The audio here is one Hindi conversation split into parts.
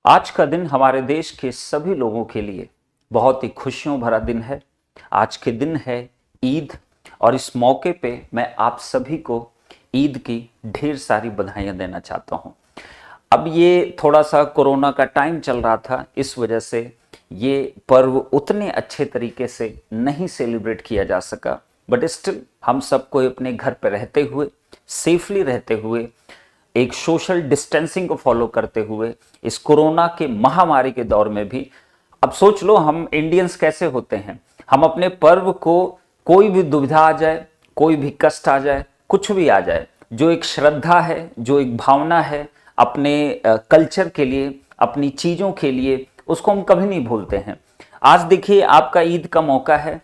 आज का दिन हमारे देश के सभी लोगों के लिए बहुत ही खुशियों भरा दिन है। आज के दिन है ईद और इस मौके पे मैं आप सभी को ईद की ढेर सारी बधाइयां देना चाहता हूं। अब ये थोड़ा सा कोरोना का टाइम चल रहा था, इस वजह से ये पर्व उतने अच्छे तरीके से नहीं सेलिब्रेट किया जा सका, बट स्टिल हम सबको अपने घर पे रहते हुए, सेफली रहते हुए, एक सोशल डिस्टेंसिंग को फॉलो करते हुए इस कोरोना के महामारी के दौर में भी, अब सोच लो हम इंडियंस कैसे होते हैं। हम अपने पर्व को, कोई भी दुविधा आ जाए, कोई भी कष्ट आ जाए, कुछ भी आ जाए, जो एक श्रद्धा है, जो एक भावना है अपने कल्चर के लिए, अपनी चीजों के लिए, उसको हम कभी नहीं भूलते हैं। आज देखिए आपका ईद का मौका है।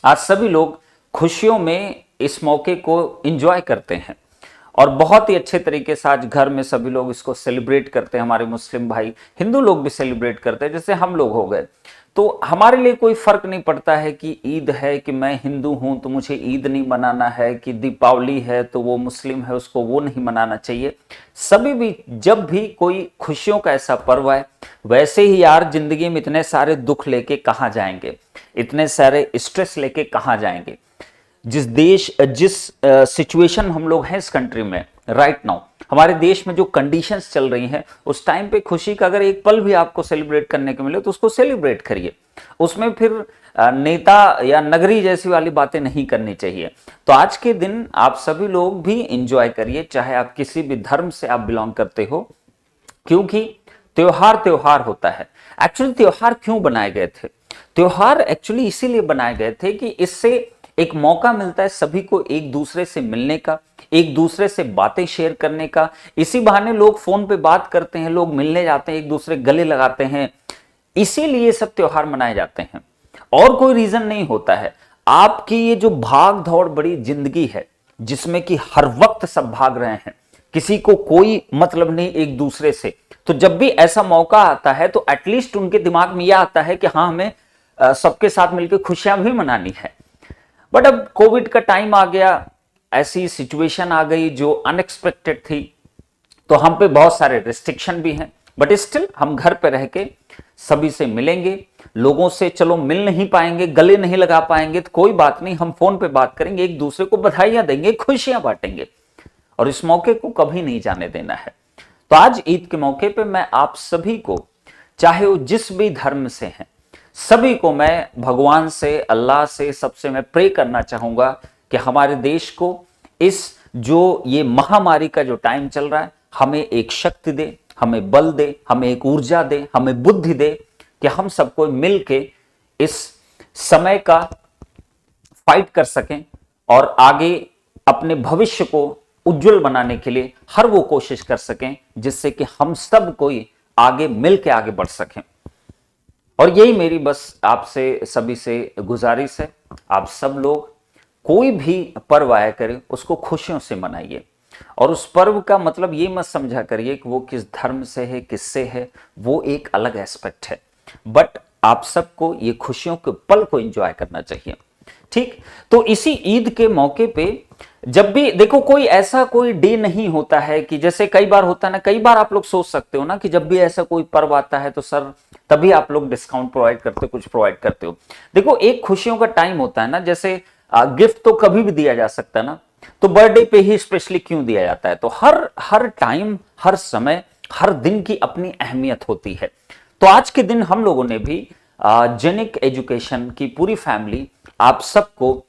आज सभी लोग खुशियों में इस मौके को एंजॉय करते हैं और बहुत ही अच्छे तरीके से आज घर में सभी लोग इसको सेलिब्रेट करते हैं। हमारे मुस्लिम भाई, हिंदू लोग भी सेलिब्रेट करते हैं, जैसे हम लोग हो गए। तो हमारे लिए कोई फर्क नहीं पड़ता है कि ईद है कि मैं हिंदू हूं तो मुझे ईद नहीं मनाना है, कि दीपावली है तो वो मुस्लिम है उसको वो नहीं मनाना चाहिए। सभी भी जब भी कोई खुशियों का ऐसा पर्व है, वैसे ही यार जिंदगी में इतने सारे दुख लेके कहाँ जाएंगे, इतने सारे स्ट्रेस लेके कहाँ जाएंगे। जिस सिचुएशन हम लोग हैं इस कंट्री में राइट नाउ, हमारे देश में जो कंडीशंस चल रही हैं, उस टाइम पे खुशी का अगर एक पल भी आपको सेलिब्रेट करने को मिले तो उसको सेलिब्रेट करिए। उसमें फिर नेता या नगरी जैसी वाली बातें नहीं करनी चाहिए। तो आज के दिन आप सभी लोग भी इंजॉय करिए, चाहे आप किसी भी धर्म से आप बिलोंग करते हो, क्योंकि त्योहार त्योहार होता है। एक्चुअली त्योहार क्यों बनाए गए थे? त्योहार एक्चुअली इसीलिए बनाए गए थे कि इससे एक मौका मिलता है सभी को एक दूसरे से मिलने का, एक दूसरे से बातें शेयर करने का। इसी बहाने लोग फोन पे बात करते हैं, लोग मिलने जाते हैं, एक दूसरे गले लगाते हैं, इसीलिए सब त्योहार मनाए जाते हैं और कोई रीजन नहीं होता है। आपकी ये जो भाग दौड़ बड़ी जिंदगी है, जिसमें कि हर वक्त सब भाग रहे हैं, किसी को कोई मतलब नहीं एक दूसरे से, तो जब भी ऐसा मौका आता है तो एटलीस्ट उनके दिमाग में यह आता है कि हाँ, हमें सबके साथ मिलकर खुशियां भी मनानी है। बट अब कोविड का टाइम आ गया, ऐसी सिचुएशन आ गई जो अनएक्सपेक्टेड थी, तो हम पे बहुत सारे रिस्ट्रिक्शन भी हैं, बट स्टिल हम घर पे रह के सभी से मिलेंगे। लोगों से चलो मिल नहीं पाएंगे, गले नहीं लगा पाएंगे तो कोई बात नहीं, हम फोन पे बात करेंगे, एक दूसरे को बधाइयां देंगे, खुशियां बांटेंगे और इस मौके को कभी नहीं जाने देना है। तो आज ईद के मौके पे मैं आप सभी को, चाहे वो जिस भी धर्म से हैं, सभी को मैं भगवान से, अल्लाह से, सबसे मैं प्रे करना चाहूंगा कि हमारे देश को इस जो ये महामारी का जो टाइम चल रहा है, हमें एक शक्ति दे, हमें बल दे, हमें एक ऊर्जा दे, हमें बुद्धि दे कि हम सबको मिलके इस समय का फाइट कर सकें और आगे अपने भविष्य को उज्जवल बनाने के लिए हर वो कोशिश कर सकें जिससे कि हम सब कोई आगे मिलके आगे बढ़ सकें। और यही मेरी बस आपसे सभी से गुजारिश है, आप सब लोग कोई भी पर्व आया करें उसको खुशियों से मनाइए और उस पर्व का मतलब ये मत समझा करिए कि वो किस धर्म से है, किससे है, वो एक अलग एस्पेक्ट है, बट आप सबको ये खुशियों के पल को एंजॉय करना चाहिए। ठीक, तो इसी ईद के मौके पे जब भी देखो, कोई ऐसा कोई डे नहीं होता है कि जैसे कई बार होता है ना, कई बार आप लोग सोच सकते हो ना कि जब भी ऐसा कोई पर्व आता है तो सर तभी आप लोग डिस्काउंट प्रोवाइड करते हो, कुछ प्रोवाइड करते हो। देखो, एक खुशियों का टाइम होता है ना, जैसे गिफ्ट तो कभी भी दिया जा सकता है ना, तो बर्थडे पे ही स्पेशली क्यों दिया जाता है? तो हर हर टाइम, हर समय, हर दिन की अपनी अहमियत होती है। तो आज के दिन हम लोगों ने भी जेनिक एजुकेशन की पूरी फैमिली आप सबको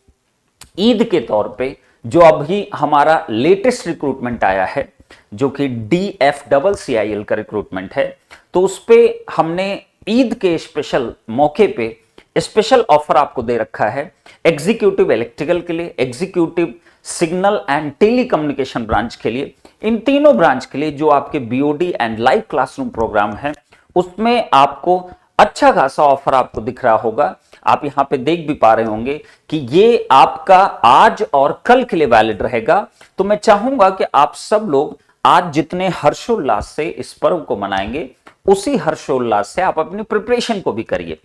ईद के तौर पे, जो अभी हमारा लेटेस्ट रिक्रूटमेंट आया है जो कि DFCCIL का रिक्रूटमेंट है, तो उस पे हमने ईद के स्पेशल मौके पे स्पेशल ऑफर आपको दे रखा है। एग्जीक्यूटिव इलेक्ट्रिकल के लिए, executive signal and telecommunication branch के लिए, इन तीनों ब्रांच के लिए जो आपके BOD and live classroom programme है, उसमें आपको अच्छा खासा ऑफर आपको दिख रहा होगा। आप यहां पे देख भी पा रहे होंगे कि ये आपका आज और कल के लिए वैलिड रहेगा। तो मैं चाहूंगा कि आप सब लोग आज जितने हर्षोल्लास से इस पर्व को मनाएंगे, उसी हर्षोल्लास से आप अपनी प्रिपरेशन को भी करिए।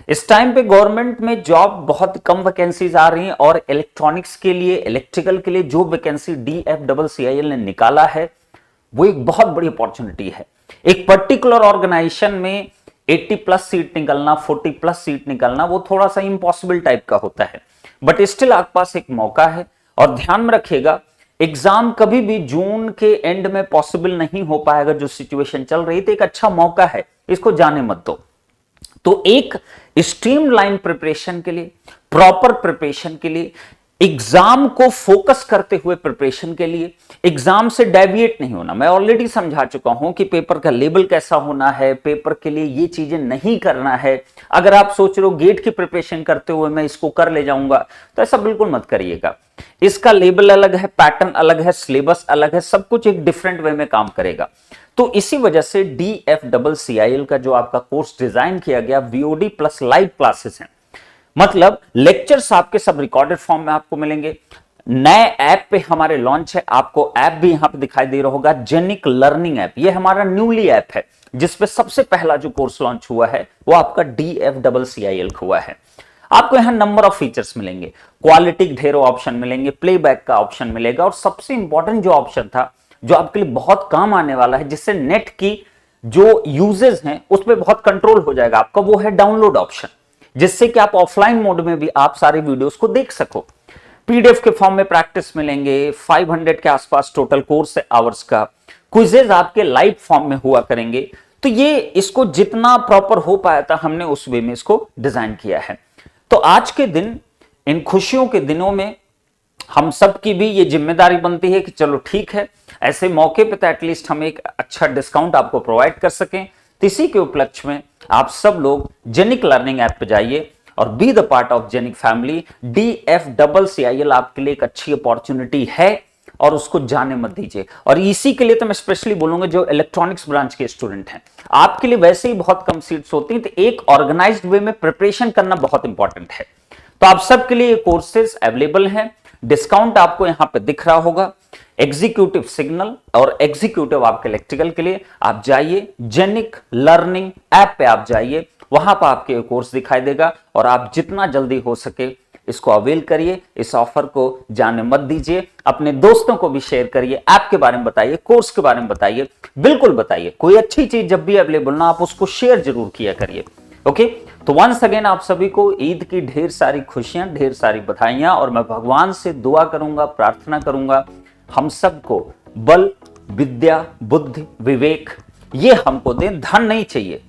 इस टाइम पे गवर्नमेंट में जॉब बहुत कम वैकेंसीज आ रही हैं और इलेक्ट्रॉनिक्स के लिए, इलेक्ट्रिकल के लिए जो वैकेंसी DFCCIL ने निकाला है, वो एक बहुत बड़ी अपॉर्चुनिटी है। एक पर्टिकुलर ऑर्गेनाइजेशन में 80 प्लस सीट निकलना, 40 प्लस सीट निकलना वो थोड़ा सा इम्पॉसिबल टाइप का होता है, बट स्टिल आपके पास एक मौका है। और ध्यान में रखिएगा, एग्जाम कभी भी जून के एंड में पॉसिबल नहीं हो पाएगा, जो सिचुएशन चल रही थी। एक अच्छा मौका है, इसको जाने मत दो। तो एक स्ट्रीमलाइन प्रिपरेशन के लिए, प्रॉपर प्रिपरेशन के लिए, एग्जाम को फोकस करते हुए प्रिपरेशन के लिए, एग्जाम से डेविएट नहीं होना। मैं ऑलरेडी समझा चुका हूं कि पेपर का लेवल कैसा होना है, पेपर के लिए ये चीजें नहीं करना है। अगर आप सोच रहे हो गेट की प्रिपरेशन करते हुए मैं इसको कर ले जाऊंगा, तो ऐसा बिल्कुल मत करिएगा। इसका लेवल अलग है, पैटर्न अलग है, सिलेबस अलग है, सब कुछ एक डिफरेंट वे में काम करेगा। तो इसी वजह से DFCCIL का जो आपका कोर्स डिजाइन किया गया, VOD प्लस लाइव क्लासेस हैं। मतलब लेक्चर्स आपके सब रिकॉर्डेड फॉर्म में आपको मिलेंगे। नए ऐप पे हमारे लॉन्च है, आपको ऐप भी यहां पे दिखाई दे रहा होगा, जेनिक लर्निंग ऐप। ये हमारा न्यूली ऐप है, जिसपे सबसे पहला जो कोर्स लॉन्च हुआ है वो आपका DFCCIL हुआ है। आपको यहां नंबर ऑफ फीचर्स मिलेंगे, क्वालिटी ढेरों ऑप्शन मिलेंगे, प्लेबैक का ऑप्शन मिलेगा, और सबसे इंपॉर्टेंट जो ऑप्शन था, जो आपके लिए बहुत काम आने वाला है, जिससे नेट की जो यूजेस हैं उस पर बहुत कंट्रोल हो जाएगा आपका, वो है डाउनलोड ऑप्शन, जिससे कि आप ऑफलाइन मोड में भी आप सारे वीडियोस को देख सको। PDF के फॉर्म में प्रैक्टिस मिलेंगे, 500 के आसपास टोटल कोर्स आवर्स का, क्विजेज आपके लाइव फॉर्म में हुआ करेंगे। तो ये इसको जितना प्रॉपर हो पाया था हमने उस वे में इसको डिजाइन किया है। तो आज के दिन, इन खुशियों के दिनों में हम सब की भी ये जिम्मेदारी बनती है कि चलो ठीक है, ऐसे मौके पे तो एटलीस्ट हम एक अच्छा डिस्काउंट आपको प्रोवाइड कर सकें। तो इसी के उपलक्ष्य में आप सब लोग जेनिक लर्निंग ऐप पे जाइए और बी द पार्ट ऑफ जेनिक फैमिली। DFCCIL आपके लिए एक अच्छी अपॉर्चुनिटी है, और उसको जाने मत दीजिए। और इसी के लिए तो मैं स्पेशली बोलूंगा, जो इलेक्ट्रॉनिक्स ब्रांच के स्टूडेंट हैं, आपके लिए वैसे ही बहुत कम सीट्स होती हैं, तो एक ऑर्गेनाइज्ड वे में प्रिपरेशन करना बहुत इंपॉर्टेंट है। तो आप सबके लिए कोर्सेज अवेलेबल हैं, डिस्काउंट आपको यहां पे दिख रहा होगा। एग्जीक्यूटिव सिग्नल और एग्जीक्यूटिव आपके इलेक्ट्रिकल के लिए आप जाइए, जेनिक लर्निंग ऐप पे आप जाइए, वहां पर आपके कोर्स दिखाई देगा, और आप जितना जल्दी हो सके इसको अवेल करिए, इस ऑफर को जाने मत दीजिए। अपने दोस्तों को भी शेयर करिए, ऐप के बारे में बताइए, कोर्स के बारे में बताइए, बिल्कुल बताइए। कोई अच्छी चीज जब भी अवेलेबल ना, आप उसको शेयर जरूर किया करिए। ओके, तो वंस अगेन आप सभी को ईद की ढेर सारी खुशियां, ढेर सारी बधाइयां, और मैं भगवान से दुआ करूंगा, प्रार्थना करूंगा, हम सबको बल, विद्या, बुद्धि, विवेक ये हमको दें। धन नहीं चाहिए,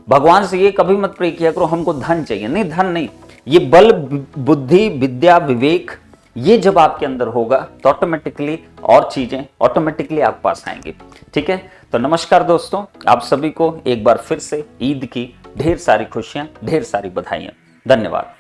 भगवान से ये कभी मत प्रे किया करो हमको धन चाहिए, नहीं, धन नहीं, ये बल, बुद्धि, विद्या, विवेक, ये जब आपके अंदर होगा तो ऑटोमेटिकली और चीजें ऑटोमेटिकली आपके पास आएंगी। ठीक है, तो नमस्कार दोस्तों, आप सभी को एक बार फिर से ईद की ढेर सारी खुशियां, ढेर सारी बधाइयां। धन्यवाद।